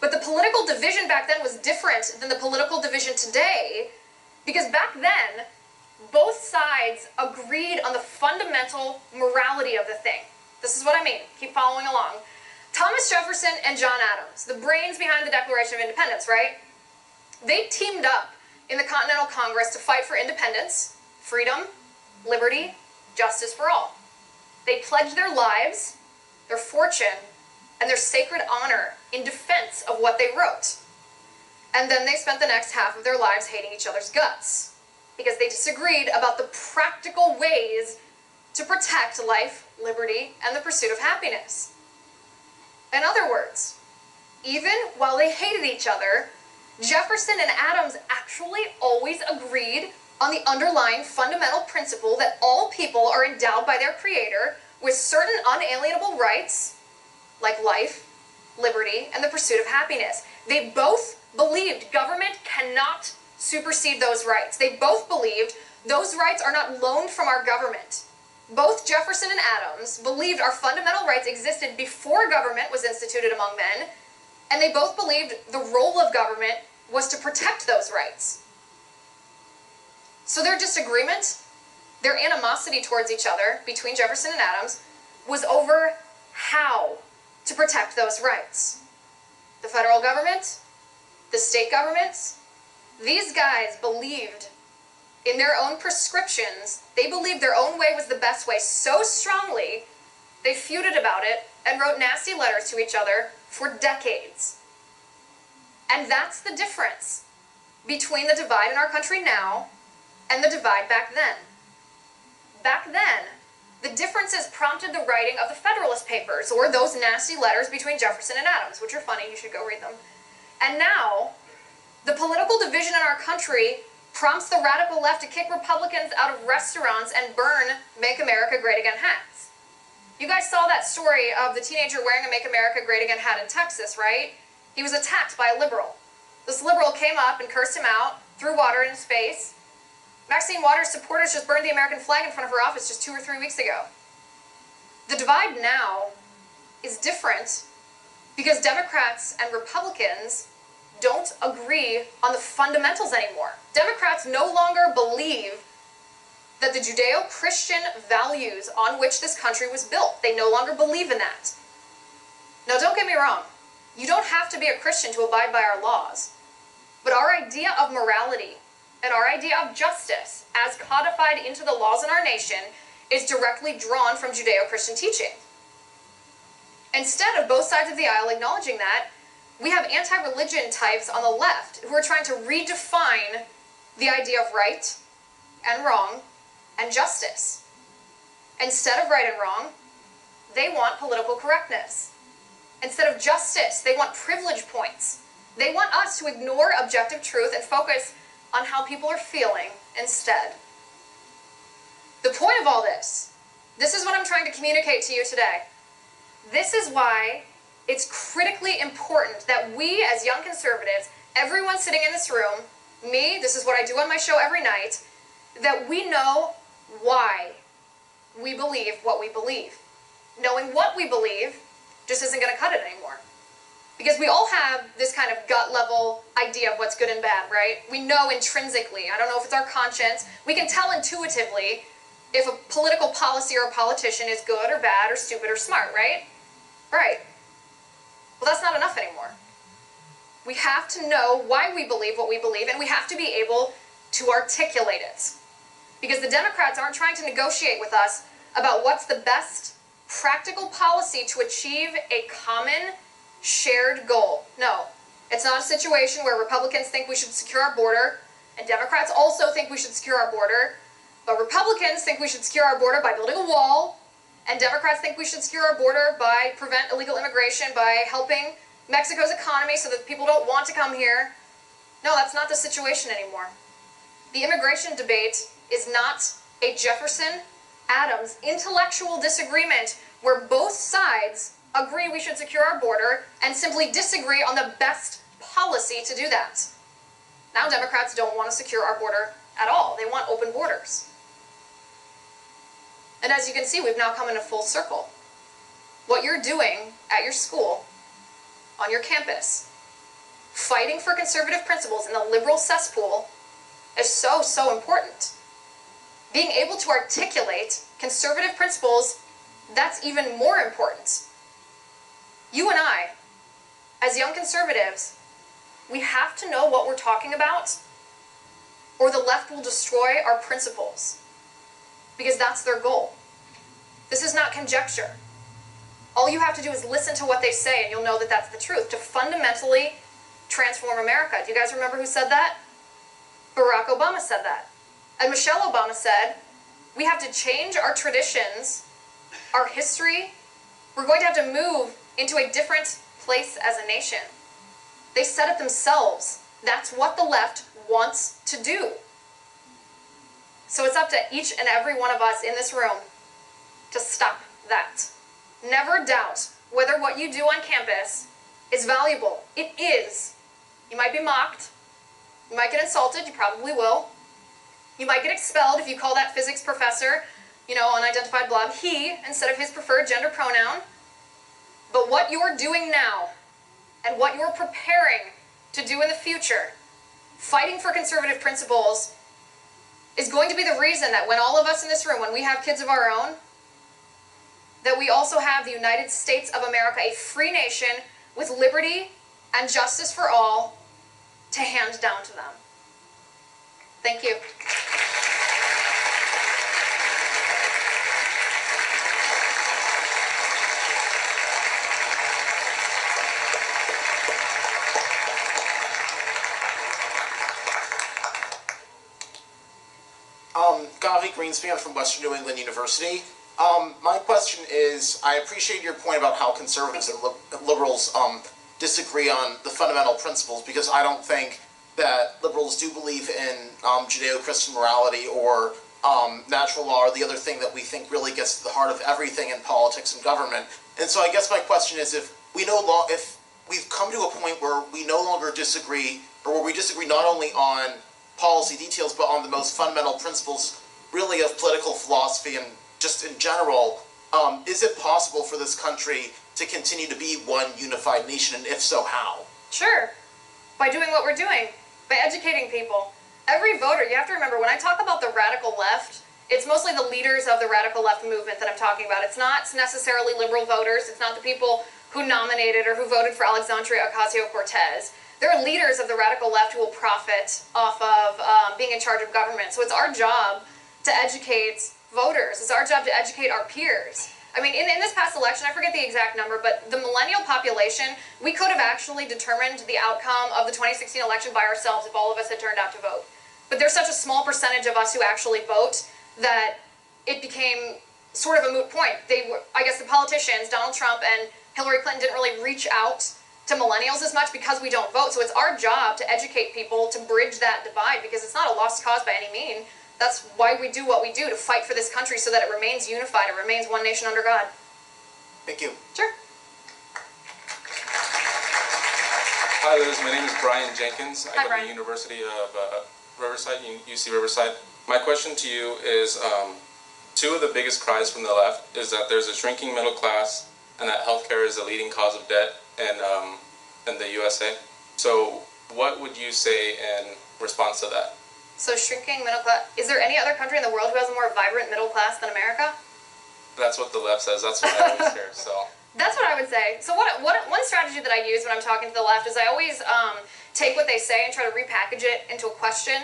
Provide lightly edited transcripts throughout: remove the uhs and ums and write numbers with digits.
But the political division back then was different than the political division today, because back then, both sides agreed on the fundamental morality of the thing. This is what I mean. Keep following along. Thomas Jefferson and John Adams, the brains behind the Declaration of Independence, right? They teamed up in the Continental Congress to fight for independence, freedom, liberty, justice for all. They pledged their lives, their fortune, and their sacred honor in defense of what they wrote. And then they spent the next half of their lives hating each other's guts, because they disagreed about the practical ways to protect life, liberty, and the pursuit of happiness. In other words, even while they hated each other, Jefferson and Adams actually always agreed on the underlying fundamental principle that all people are endowed by their Creator with certain unalienable rights, like life, liberty, and the pursuit of happiness. They both believed government cannot supersede those rights. They both believed those rights are not loaned from our government. Both Jefferson and Adams believed our fundamental rights existed before government was instituted among men, and they both believed the role of government was to protect those rights. So their disagreement, their animosity towards each other between Jefferson and Adams, was over how to protect those rights. The federal government, the state governments, these guys believed in their own prescriptions. They believed their own way was the best way so strongly, they feuded about it and wrote nasty letters to each other for decades. And that's the difference between the divide in our country now and the divide back then. Back then, the differences prompted the writing of the Federalist Papers, or those nasty letters between Jefferson and Adams, which are funny, you should go read them. And now, the political division in our country prompts the radical left to kick Republicans out of restaurants and burn Make America Great Again hats. You guys saw that story of the teenager wearing a Make America Great Again hat in Texas, right? He was attacked by a liberal. This liberal came up and cursed him out, threw water in his face. Maxine Waters' supporters just burned the American flag in front of her office just 2 or 3 weeks ago. The divide now is different because Democrats and Republicans don't agree on the fundamentals anymore. Democrats no longer believe that the Judeo-Christian values on which this country was built. They no longer believe in that. Now, don't get me wrong. You don't have to be a Christian to abide by our laws. But our idea of morality and our idea of justice, as codified into the laws in our nation, is directly drawn from Judeo-Christian teaching. Instead of both sides of the aisle acknowledging that, we have anti-religion types on the left who are trying to redefine the idea of right and wrong and justice. Instead of right and wrong, they want political correctness. Instead of justice, they want privilege points. They want us to ignore objective truth and focus on how people are feeling instead. The point of all this is what I'm trying to communicate to you today. This is why it's critically important that we as young conservatives, everyone sitting in this room, me, this is what I do on my show every night, that we know why we believe what we believe. Knowing what we believe just isn't going to cut it anymore. Because we all have this kind of gut level idea of what's good and bad, right? We know intrinsically. I don't know if it's our conscience. We can tell intuitively if a political policy or a politician is good or bad or stupid or smart, right? Right. Well, that's not enough anymore. We have to know why we believe what we believe, and we have to be able to articulate it. Because the Democrats aren't trying to negotiate with us about what's the best practical policy to achieve a common shared goal. No, it's not a situation where Republicans think we should secure our border, and Democrats also think we should secure our border, but Republicans think we should secure our border by building a wall, and Democrats think we should secure our border by prevent illegal immigration, by helping Mexico's economy so that people don't want to come here. No, that's not the situation anymore. The immigration debate is not a Jefferson-Adams intellectual disagreement where both sides agree we should secure our border and simply disagree on the best policy to do that. Now Democrats don't want to secure our border at all. They want open borders. And as you can see, we've now come in a full circle. What you're doing at your school, on your campus, fighting for conservative principles in the liberal cesspool is so, so important. Being able to articulate conservative principles, that's even more important. You and I, as young conservatives, we have to know what we're talking about, or the left will destroy our principles, because that's their goal. This is not conjecture. All you have to do is listen to what they say, and you'll know that that's the truth, to fundamentally transform America. Do you guys remember who said that? Barack Obama said that. And Michelle Obama said, we have to change our traditions, our history. We're going to have to move into a different place as a nation. They said it themselves. That's what the left wants to do. So it's up to each and every one of us in this room to stop that. Never doubt whether what you do on campus is valuable. It is. You might be mocked. You might get insulted. You probably will. You might get expelled if you call that physics professor, unidentified blob, he, instead of his preferred gender pronoun. But what you're doing now, and what you're preparing to do in the future, fighting for conservative principles, is going to be the reason that when all of us in this room, when we have kids of our own, that we also have the United States of America, a free nation with liberty and justice for all, to hand down to them. Thank you. Gavi Greenspan from Western New England University. My question is, I appreciate your point about how conservatives and liberals disagree on the fundamental principles, because I don't think that liberals do believe in Judeo-Christian morality or natural law, or the other thing that we think really gets to the heart of everything in politics and government. And so I guess my question is, if we've come to a point where we no longer disagree, or where we disagree not only on policy details, but on the most fundamental principles really of political philosophy and just in general, is it possible for this country to continue to be one unified nation, and if so, how? Sure. By doing what we're doing. By educating people. Every voter, you have to remember, when I talk about the radical left, it's mostly the leaders of the radical left movement that I'm talking about. It's not necessarily liberal voters. It's not the people who nominated or who voted for Alexandria Ocasio-Cortez. There are leaders of the radical left who will profit off of being in charge of government. So it's our job to educate voters. It's our job to educate our peers. I mean, in this past election, I forget the exact number, but the millennial population, we could have actually determined the outcome of the 2016 election by ourselves if all of us had turned out to vote. But there's such a small percentage of us who actually vote that it became sort of a moot point. I guess the politicians, Donald Trump and Hillary Clinton, didn't really reach out to millennials as much because we don't vote. So it's our job to educate people, to bridge that divide, because it's not a lost cause by any means. That's why we do what we do, to fight for this country so that it remains unified, it remains one nation under God. Thank you. Sure. Hi Liz, my name is Brian Jenkins. Hi, I go Brian. to the University of Riverside, UC Riverside. My question to you is, two of the biggest cries from the left is that there's a shrinking middle class and that healthcare is the leading cause of debt in the USA. So what would you say in response to that? So shrinking middle class. Is there any other country in the world who has a more vibrant middle class than America? That's what the left says. That's what I always hear. So That's what I would say. So one strategy that I use when I'm talking to the left is I always take what they say and try to repackage it into a question,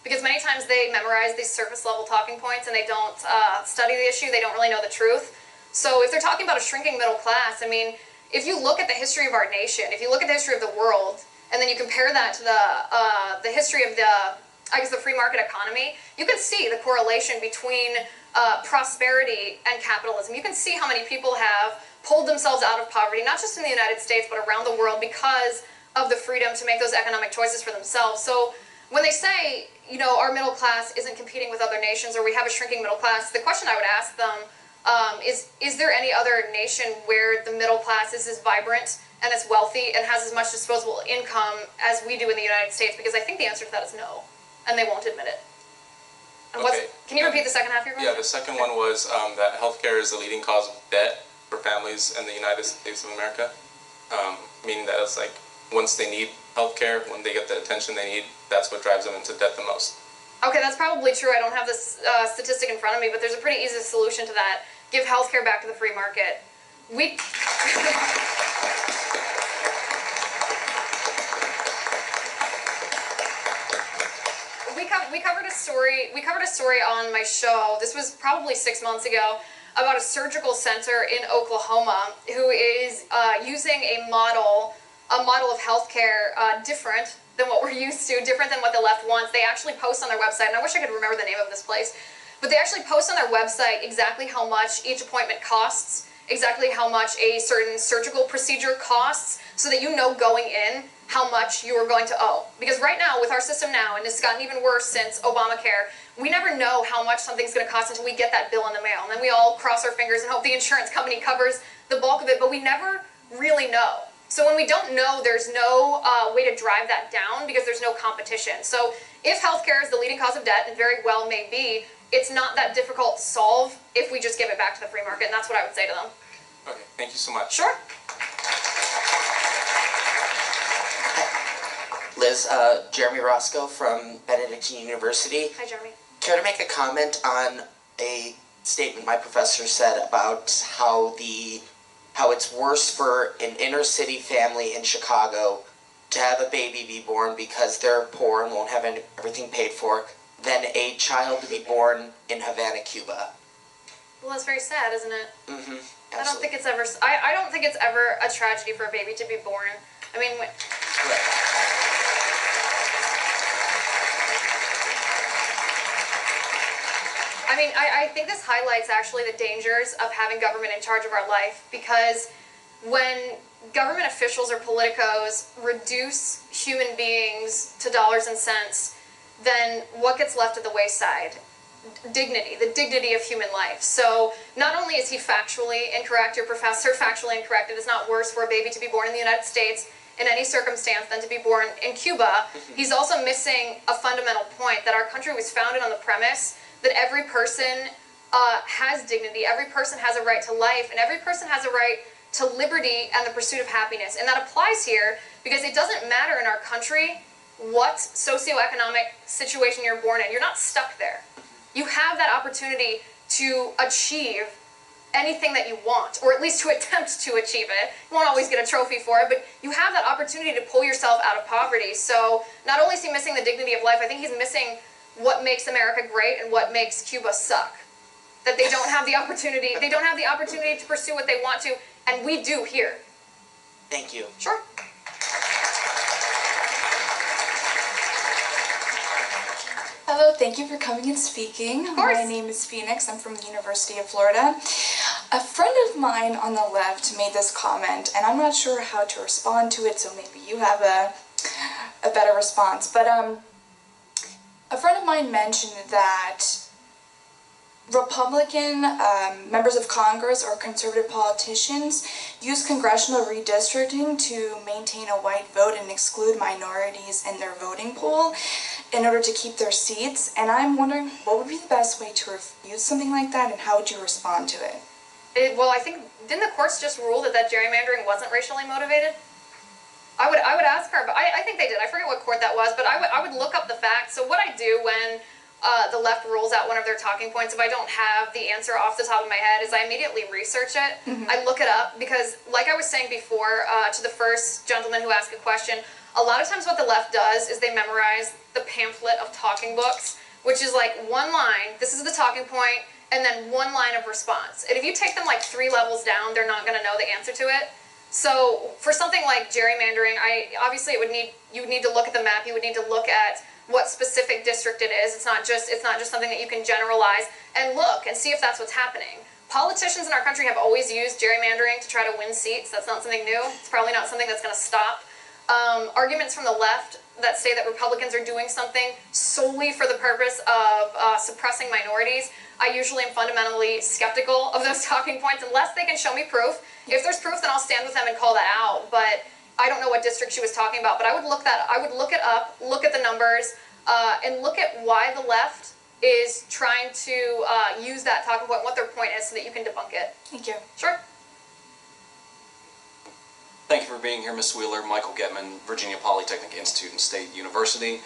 because many times they memorize these surface level talking points and they don't study the issue. They don't really know the truth. So if they're talking about a shrinking middle class, I mean, if you look at the history of our nation, if you look at the history of the world, and then you compare that to the history of the free market economy, you can see the correlation between prosperity and capitalism. You can see how many people have pulled themselves out of poverty, not just in the United States, but around the world, because of the freedom to make those economic choices for themselves. So when they say, our middle class isn't competing with other nations, or we have a shrinking middle class, the question I would ask them is there any other nation where the middle class is as vibrant and as wealthy and has as much disposable income as we do in the United States? Because I think the answer to that is no, and they won't admit it. And okay. Can you repeat the second half of your question? Yeah, the second one was that healthcare is the leading cause of debt for families in the United States of America, meaning that it's like once they need healthcare, when they get the attention they need, that's what drives them into debt the most. Okay, that's probably true. I don't have this statistic in front of me, but there's a pretty easy solution to that. Give healthcare back to the free market. We covered a story. We covered a story on my show. This was probably 6 months ago, about a surgical center in Oklahoma who is using a model of healthcare different than what we're used to, different than what the left wants. They actually post on their website, and I wish I could remember the name of this place, but they actually post on their website exactly how much each appointment costs, exactly how much a certain surgical procedure costs, so that you know going in how much you are going to owe. Because right now, with our system now, and it's gotten even worse since Obamacare, we never know how much something's going to cost until we get that bill in the mail. And then we all cross our fingers and hope the insurance company covers the bulk of it, but we never really know. So when we don't know, there's no way to drive that down because there's no competition. So if healthcare is the leading cause of debt, and very well may be, it's not that difficult to solve if we just give it back to the free market, and that's what I would say to them. Okay, thank you so much. Sure. Liz, Jeremy Roscoe from Benedictine University. Hi, Jeremy. Care to make a comment on a statement my professor said about how it's worse for an inner city family in Chicago to have a baby be born because they're poor and won't have everything paid for than a child to be born in Havana, Cuba? Well, that's very sad, isn't it? Mm-hmm. I don't think it's ever. I don't think it's ever a tragedy for a baby to be born. I mean, I think this highlights actually the dangers of having government in charge of our life, because when government officials or politicos reduce human beings to dollars and cents, then what gets left at the wayside? Dignity, the dignity of human life. So not only is he factually incorrect, your professor factually incorrect, it is not worse for a baby to be born in the United States in any circumstance than to be born in Cuba. He's also missing a fundamental point, that our country was founded on the premise that every person has dignity, every person has a right to life, and every person has a right to liberty and the pursuit of happiness. And that applies here because it doesn't matter in our country what socioeconomic situation you're born in. You're not stuck there. You have that opportunity to achieve anything that you want, or at least to attempt to achieve it. You won't always get a trophy for it, but you have that opportunity to pull yourself out of poverty. So not only is he missing the dignity of life, I think he's missing what makes America great and what makes Cuba suck. That they don't have the opportunity, to pursue what they want to, and we do here. Thank you. Sure. Hello, thank you for coming and speaking. Of course. My name is Phoenix. I'm from the University of Florida. A friend of mine on the left made this comment, and I'm not sure how to respond to it, so maybe you have a better response. But a friend of mine mentioned that Republican members of Congress or conservative politicians use congressional redistricting to maintain a white vote and exclude minorities in their voting pool in order to keep their seats. And I'm wondering, what would be the best way to refute something like that, and how would you respond to it? Well, I think, didn't the courts just rule that gerrymandering wasn't racially motivated? I would ask her, but I think they did. I forget what court that was, but I would look up the facts. So what I do when the left rules out one of their talking points, if I don't have the answer off the top of my head, is I immediately research it. I look it up, because like I was saying before to the first gentleman who asked a question, a lot of times what the left does is they memorize the pamphlet of talking books, which is like one line, this is the talking point, and then one line of response. And if you take them like 3 levels down, they're not going to know the answer to it. So for something like gerrymandering, obviously you would need to look at the map, you would need to look at what specific district it is. It's not just something that you can generalize and look and see if that's what's happening. Politicians in our country have always used gerrymandering to try to win seats. That's not something new. It's probably not something that's going to stop. Arguments from the left that say that Republicans are doing something solely for the purpose of suppressing minorities, I usually am fundamentally skeptical of those talking points unless they can show me proof. If there's proof, then I'll stand with them and call that out. But I don't know what district she was talking about, but I would look it up, look at the numbers, and look at why the left is trying to use that talking point, what their point is, so that you can debunk it. Thank you. Sure. Thank you for being here, Ms. Wheeler. Michael Getman, Virginia Polytechnic Institute and State University.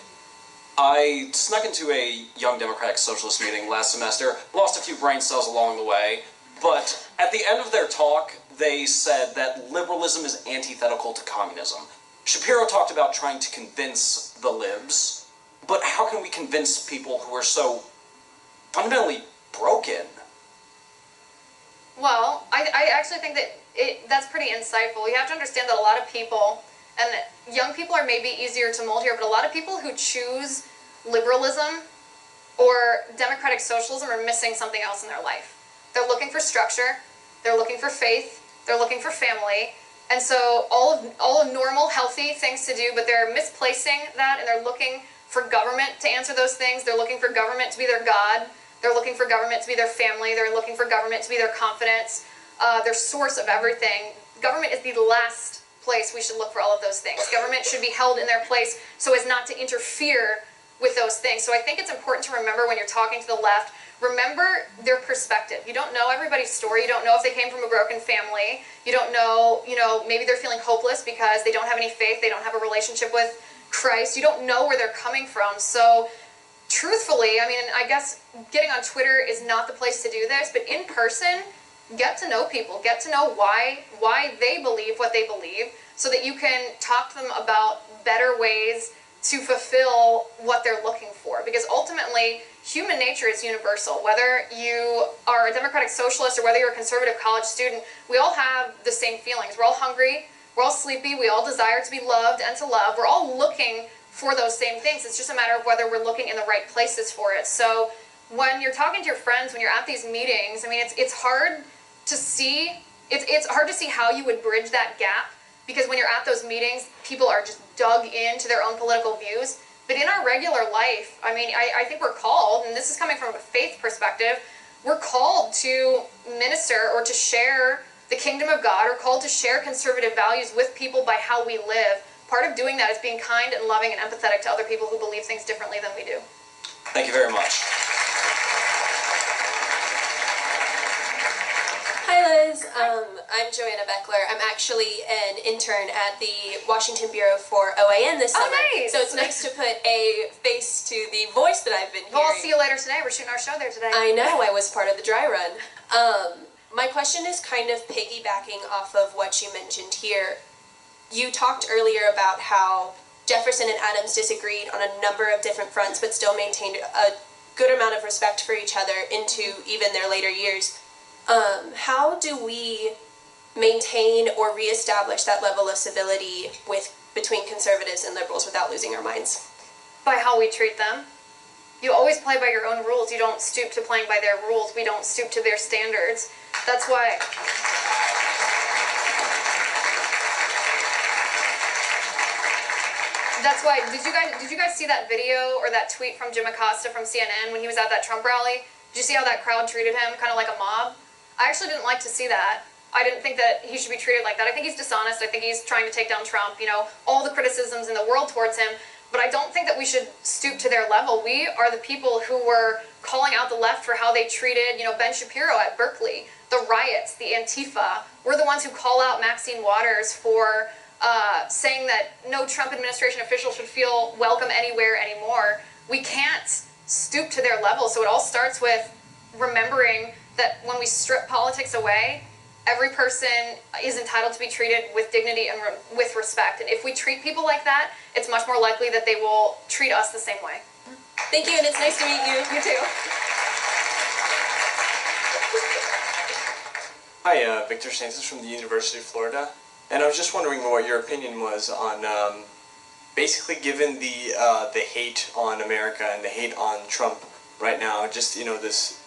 I snuck into a Young Democratic Socialist meeting last semester, lost a few brain cells along the way, but at the end of their talk, they said that liberalism is antithetical to communism. Shapiro talked about trying to convince the libs, but how can we convince people who are so fundamentally broken? Well, I actually think that that's pretty insightful. You have to understand that a lot of people, and young people are maybe easier to mold here, but a lot of people who choose liberalism or democratic socialism are missing something else in their life. They're looking for structure, they're looking for faith, they're looking for family, and so all of normal, healthy things to do, but they're misplacing that, and they're looking for government to answer those things. They're looking for government to be their God. They're looking for government to be their family. They're looking for government to be their confidence, their source of everything. Government is the last place we should look for all of those things. Government should be held in their place so as not to interfere with those things. So I think it's important to remember when you're talking to the left, remember their perspective. You don't know everybody's story. You don't know if they came from a broken family. You don't know, maybe they're feeling hopeless because they don't have any faith. They don't have a relationship with Christ. You don't know where they're coming from. So truthfully, I mean, I guess getting on Twitter is not the place to do this, but in person, get to know people. Get to know why they believe what they believe so that you can talk to them about better ways to fulfill what they're looking for. Because ultimately, human nature is universal. Whether you are a democratic socialist or whether you're a conservative college student, we all have the same feelings. We're all hungry, we're all sleepy, we all desire to be loved and to love. We're all looking for those same things. It's just a matter of whether we're looking in the right places for it. So when you're talking to your friends, when you're at these meetings, I mean, it's hard to see, it's hard to see how you would bridge that gap, because when you're at those meetings, people are just dug into their own political views. But in our regular life, I mean, I think we're called, and this is coming from a faith perspective, we're called to minister or to share the kingdom of God, or called to share conservative values with people by how we live. Part of doing that is being kind and loving and empathetic to other people who believe things differently than we do. Thank you very much. Hi Liz, I'm Joanna Beckler. I'm actually an intern at the Washington Bureau for OAN this summer. Oh, nice! So it's nice to put a face to the voice that I've been hearing. Well, I'll see you later today. We're shooting our show there today. I know, I was part of the dry run. My question is kind of piggybacking off of what you mentioned here. You talked earlier about how Jefferson and Adams disagreed on a number of different fronts, but still maintained a good amount of respect for each other into even their later years. How do we maintain or reestablish that level of civility between conservatives and liberals without losing our minds? By how we treat them. You always play by your own rules. You don't stoop to playing by their rules. We don't stoop to their standards. That's why... That's why, did you guys see that video or that tweet from Jim Acosta from CNN when he was at that Trump rally? Did you see how that crowd treated him, kind of like a mob? I actually didn't like to see that. I didn't think that he should be treated like that. I think he's dishonest. I think he's trying to take down Trump, all the criticisms in the world towards him. But I don't think that we should stoop to their level. We are the people who were calling out the left for how they treated, Ben Shapiro at Berkeley, the riots, the Antifa. We're the ones who call out Maxine Waters for saying that no Trump administration official should feel welcome anywhere anymore. We can't stoop to their level. So it all starts with remembering that when we strip politics away, every person is entitled to be treated with dignity and with respect. And if we treat people like that, it's much more likely that they will treat us the same way. Thank you, and it's nice to meet you. You too. Hi, Victor Sanchez from the University of Florida. And I was just wondering what your opinion was on basically given the hate on America and the hate on Trump right now, just, this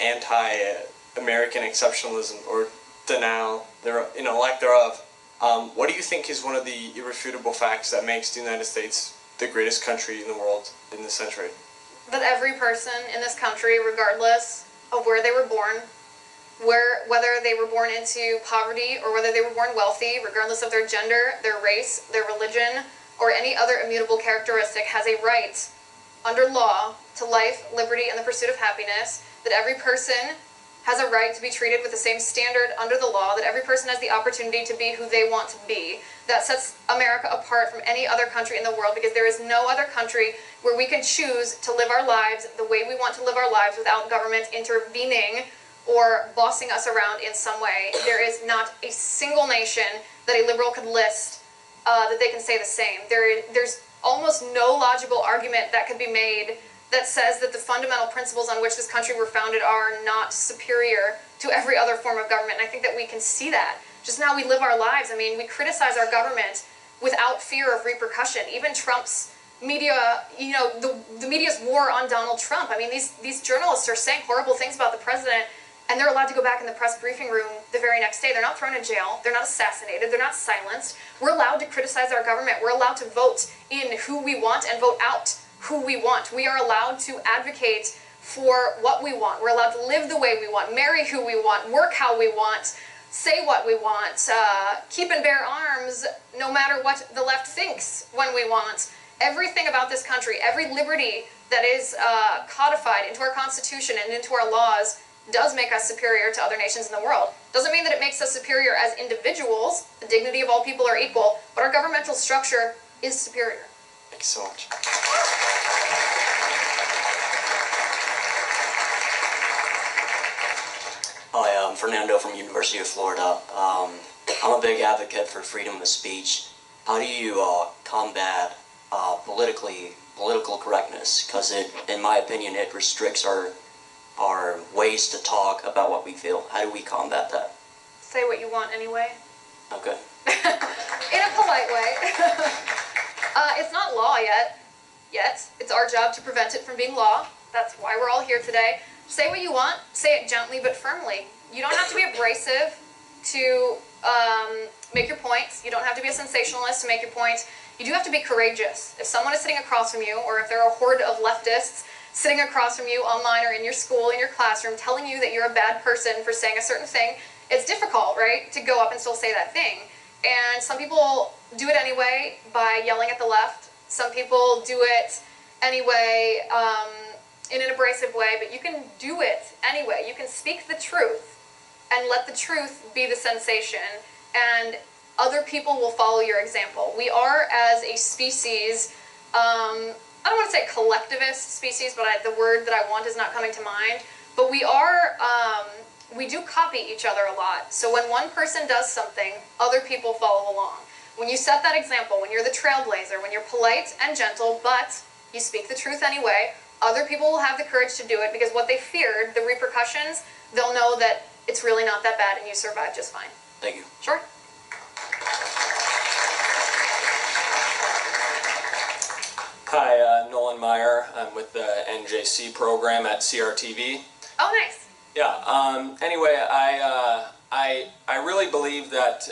anti-American exceptionalism or denial, lack thereof. What do you think is one of the irrefutable facts that makes the United States the greatest country in the world in this century? That every person in this country, regardless of where they were born, whether they were born into poverty or whether they were born wealthy, regardless of their gender, their race, their religion, or any other immutable characteristic, has a right under law to life, liberty, and the pursuit of happiness, that every person has a right to be treated with the same standard under the law, that every person has the opportunity to be who they want to be. That sets America apart from any other country in the world, because there is no other country where we can choose to live our lives the way we want to live our lives without government intervening or bossing us around in some way. There is not a single nation that a liberal could list that they can say the same. There's almost no logical argument that could be made that says that the fundamental principles on which this country were founded are not superior to every other form of government. And I think that we can see that just in how we live our lives. I mean, we criticize our government without fear of repercussion. Even Trump's media, you know, the media's war on Donald Trump. I mean, these journalists are saying horrible things about the president, and they're allowed to go back in the press briefing room the very next day. They're not thrown in jail. They're not assassinated. They're not silenced. We're allowed to criticize our government. We're allowed to vote in who we want and vote out who we want. We are allowed to advocate for what we want. We're allowed to live the way we want, marry who we want, work how we want, say what we want, keep and bear arms no matter what the left thinks when we want. Everything about this country, every liberty that is codified into our Constitution and into our laws does make us superior to other nations in the world. Doesn't mean that it makes us superior as individuals. The dignity of all people are equal, but our governmental structure is superior. Thank you so much. Hi, I'm Fernando from University of Florida. I'm a big advocate for freedom of speech. How do you combat political correctness? Because in my opinion, it restricts our ways to talk about what we feel. How do we combat that? Say what you want anyway. Okay. In a polite way. It's not law yet. It's our job to prevent it from being law. That's why we're all here today. Say what you want. Say it gently but firmly. You don't have to be abrasive to make your points. You don't have to be a sensationalist to make your points. You do have to be courageous. If someone is sitting across from you, or if there are a horde of leftists sitting across from you online or in your school, in your classroom, telling you that you're a bad person for saying a certain thing, it's difficult, right, to go up and still say that thing. And some people do it anyway by yelling at the left. Some people do it anyway in an abrasive way, but you can do it anyway. You can speak the truth and let the truth be the sensation, and other people will follow your example. We are, as a species, I don't want to say collectivist species, but the word that I want is not coming to mind, but we are, we do copy each other a lot. So when one person does something, other people follow along. When you set that example, when you're the trailblazer, when you're polite and gentle, but you speak the truth anyway, other people will have the courage to do it, because what they feared, the repercussions, they'll know that it's really not that bad and you survive just fine. Thank you. Sure. Hi, Nolan Meyer. I'm with the NJC program at CRTV. Oh, nice. Yeah. Anyway, I really believe that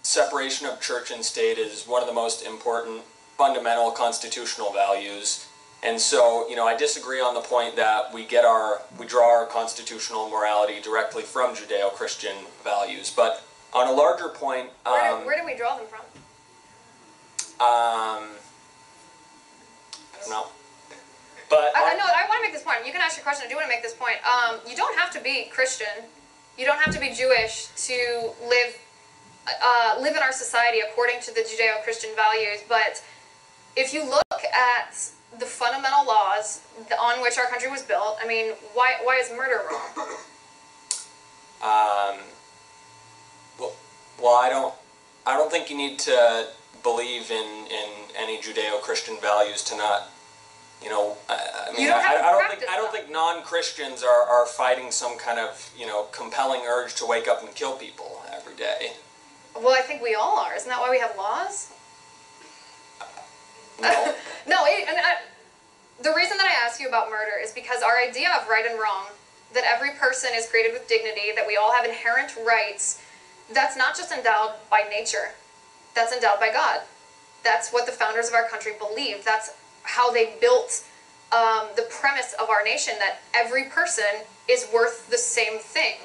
separation of church and state is one of the most important fundamental constitutional values. And so, you know, I disagree on the point that we draw our constitutional morality directly from Judeo-Christian values. But on a larger point, where do we draw them from? I don't know. But I want to make this point. You can ask your question. I do want to make this point. You don't have to be Christian. You don't have to be Jewish to live in our society according to the Judeo-Christian values. But if you look at the fundamental laws on which our country was built, I mean, why is murder wrong? Well, I don't think you need to believe in any Judeo-Christian values to not, you know, I mean, I don't think non-Christians are fighting some kind of, you know, compelling urge to wake up and kill people every day. Well, I think we all are. Isn't that why we have laws? No. No, the reason that I ask you about murder is because our idea of right and wrong, that every person is created with dignity, that we all have inherent rights, that's not just endowed by nature. That's endowed by God. That's what the founders of our country believed. That's how they built the premise of our nation, that every person is worth the same thing.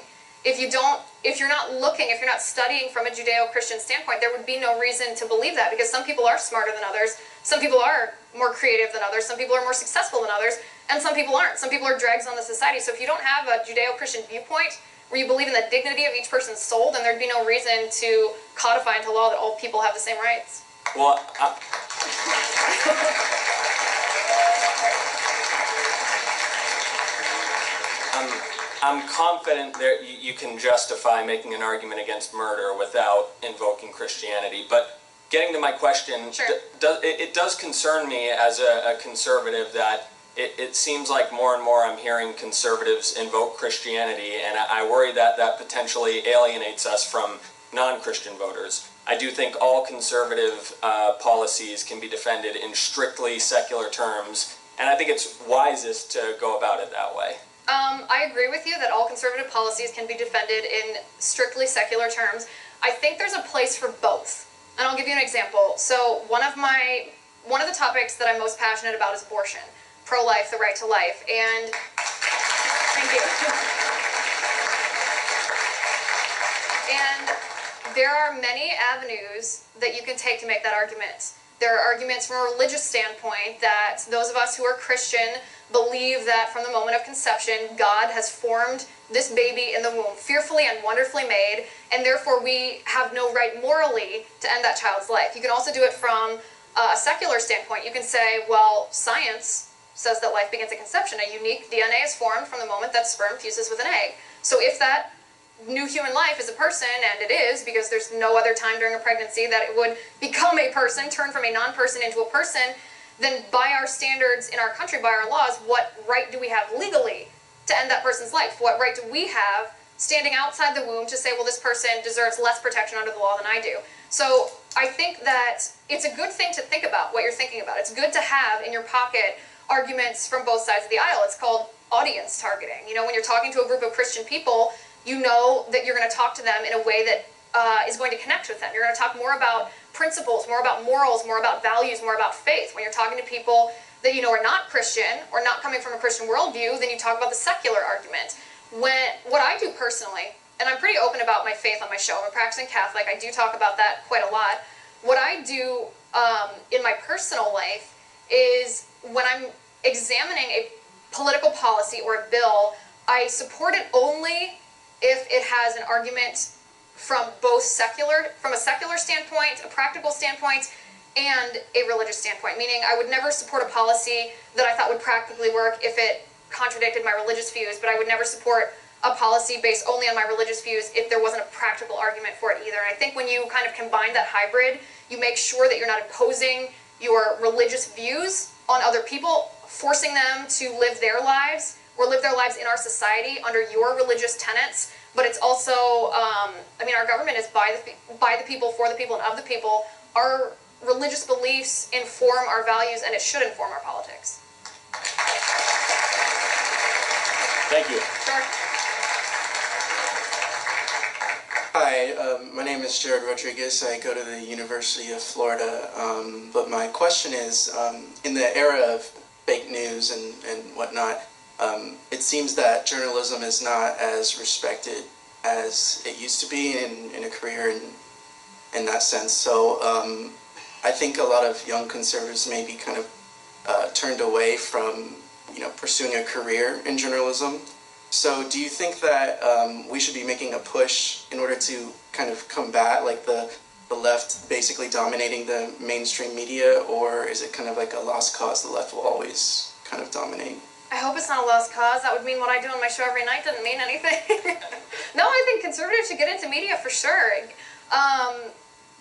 If you're not studying from a Judeo-Christian standpoint, there would be no reason to believe that, because some people are smarter than others, some people are more creative than others, some people are more successful than others, and some people aren't. Some people are dregs on the society. So if you don't have a Judeo-Christian viewpoint where you believe in the dignity of each person's soul, then there'd be no reason to codify into law that all people have the same rights. Well, I'm confident that you can justify making an argument against murder without invoking Christianity. But getting to my question, Sure. It does concern me as a conservative that it seems like more and more I'm hearing conservatives invoke Christianity, and I worry that that potentially alienates us from non-Christian voters. I do think all conservative policies can be defended in strictly secular terms, and I think it's wisest to go about it that way. I agree with you that all conservative policies can be defended in strictly secular terms. I think there's a place for both. And I'll give you an example. So one of the topics that I'm most passionate about is abortion, pro-life, the right to life. And thank you. And there are many avenues that you can take to make that argument. There are arguments from a religious standpoint that those of us who are Christian believe that from the moment of conception, God has formed this baby in the womb, fearfully and wonderfully made, and therefore we have no right morally to end that child's life. You can also do it from a secular standpoint. You can say, well, science says that life begins at conception. A unique DNA is formed from the moment that sperm fuses with an egg. So if that new human life is a person, and it is, because there's no other time during a pregnancy that it would become a person, turn from a non-person into a person, then by our standards in our country, by our laws, what right do we have legally to end that person's life? What right do we have standing outside the womb to say, well, this person deserves less protection under the law than I do? So I think that it's a good thing to think about what you're thinking about. It's good to have in your pocket arguments from both sides of the aisle. It's called audience targeting. You know, when you're talking to a group of Christian people, you know that you're going to talk to them in a way that is going to connect with them. You're going to talk more about principles, more about morals, more about values, more about faith. When you're talking to people that you know are not Christian or not coming from a Christian worldview, then you talk about the secular argument. What I do personally, and I'm pretty open about my faith on my show, I'm a practicing Catholic, I do talk about that quite a lot. What I do in my personal life is when I'm examining a political policy or a bill, I support it only if it has an argument from both from a secular standpoint, a practical standpoint, and a religious standpoint. Meaning I would never support a policy that I thought would practically work if it contradicted my religious views, but I would never support a policy based only on my religious views if there wasn't a practical argument for it either. And I think when you kind of combine that hybrid, you make sure that you're not imposing your religious views on other people, forcing them to live their lives or live their lives in our society under your religious tenets. But it's also, I mean, our government is by the people, for the people, and of the people. Our religious beliefs inform our values, and it should inform our politics. Thank you. Sure. Hi, my name is Jared Rodriguez. I go to the University of Florida. But my question is, in the era of fake news and whatnot, it seems that journalism is not as respected as it used to be in a career in that sense. So I think a lot of young conservatives may be kind of turned away from pursuing a career in journalism. So do you think that we should be making a push in order to kind of combat like the left basically dominating the mainstream media, or is it kind of like a lost cause, the left will always kind of dominate? I hope it's not a lost cause. That would mean what I do on my show every night doesn't mean anything. No, I think conservatives should get into media for sure.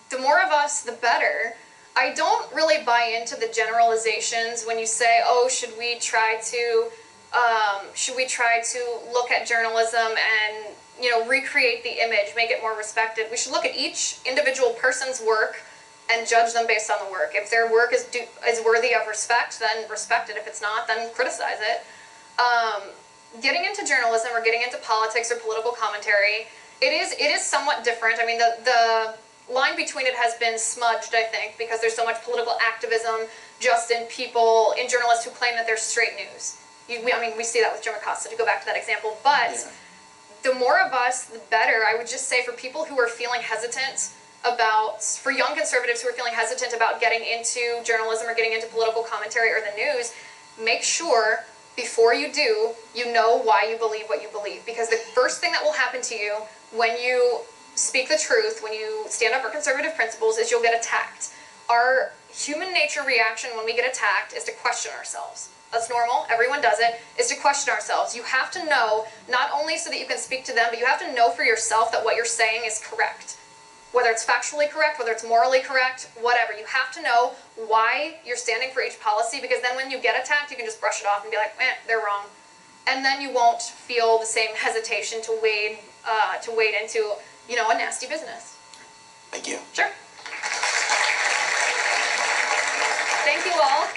The more of us, the better. I don't really buy into the generalizations when you say, oh, should we try to look at journalism and recreate the image, make it more respected. We should look at each individual person's work and judge them based on the work. If their work is worthy of respect, then respect it. If it's not, then criticize it. Getting into journalism or getting into politics or political commentary, it is somewhat different. I mean, the line between it has been smudged, I think, because there's so much political activism just in journalists who claim that they're straight news. We see that with Jim Acosta, to go back to that example. But the more of us, the better. I would just say for people who are feeling hesitant for young conservatives who are feeling hesitant about getting into journalism or getting into political commentary or the news, make sure before you do, you know why you believe what you believe. Because the first thing that will happen to you when you speak the truth, when you stand up for conservative principles, is you'll get attacked. Our human nature reaction when we get attacked is to question ourselves. That's normal, everyone does it, is to question ourselves. You have to know, not only so that you can speak to them, but you have to know for yourself that what you're saying is correct. Whether it's factually correct, whether it's morally correct, whatever. You have to know why you're standing for each policy, because then when you get attacked, you can just brush it off and be like, they're wrong. And then you won't feel the same hesitation to wade into, a nasty business. Thank you. Sure. Thank you all.